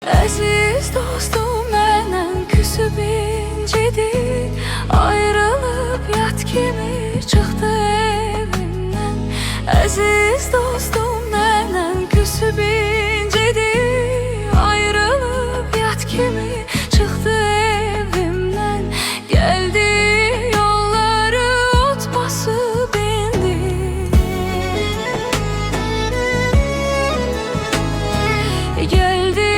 Aziz dostum məndən küsüb incidi, ayrılıb yat kimi çıxdı evimdən. Aziz dostum məndən küsüb incidi, ayrılıb yat kimi çıxdı evimdən. Gəldi yolları ot basıb indi, gəldi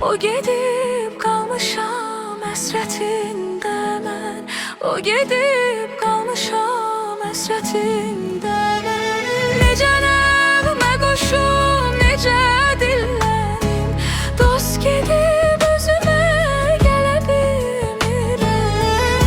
o gedib qalmışam əsrətində mən. O gedib qalmışam əsrətində mən. Necə nəğmə qoşum, necə dillərim, dost gedib özümə gələ bilmirəm.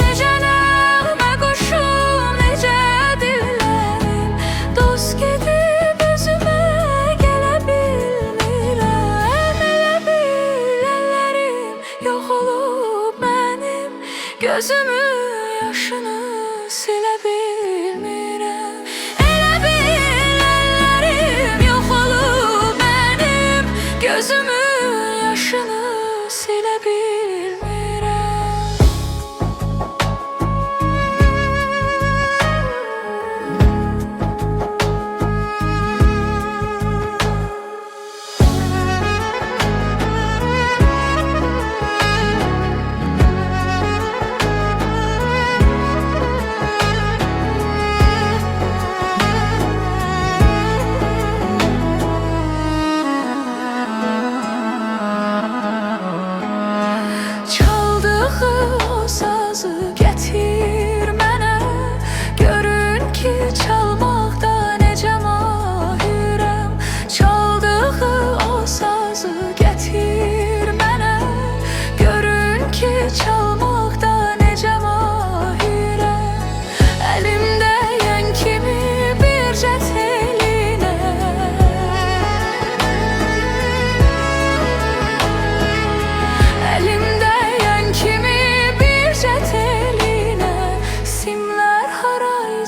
Necə nəğmə qoşum, necə dillərim, dost gedib özümə gələ bilmirəm. Elə bil əllərim yox olub mənim, gözümün yaşını silə bilmirəm. Elə bil əllərim yox olub mənim, gözümün yaşını silə bilmirəm. O sazı gətir mənə, görün ki çalmaqda necə mahirəm. Çaldığı o sazı gətir mənə, görün ki çalmaqda necə mahirəm. Əlimdə yən kimi bircə telinə, əlimdə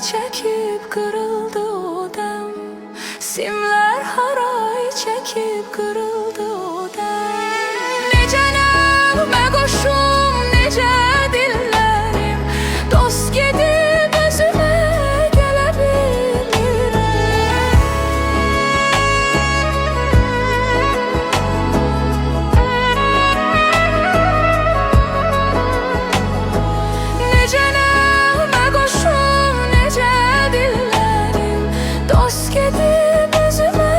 çəkib qırıldı o dəm. Simlər haray çəkib qırıldı o dəm. Necə nəğmə qoşum, necə dillərim, dost gedib özümə gələ bilmirəm. Necə nəğmə qoşum, dost gedib özümə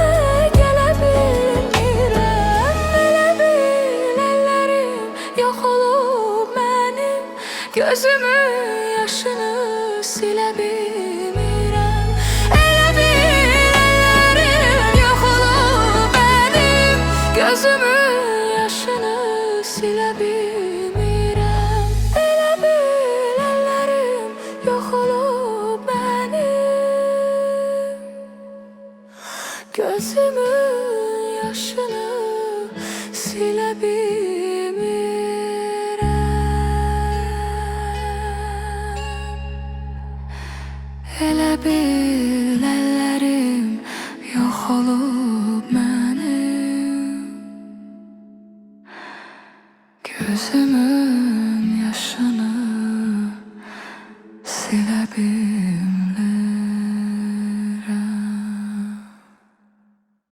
gələ bilmirəm. Elə bil əllərim yox olub mənim, gözümün yaşını silə bilmirəm. Elə bil əllərim yox olub mənim, gözümün yaşını silə bilmirəm. Elə bil əllərim yox olub mənim, gözümün yaşını silə bilmirəm. Elə bil əllərim yox olub mənim, gözümün yaşını silə bilmirəm.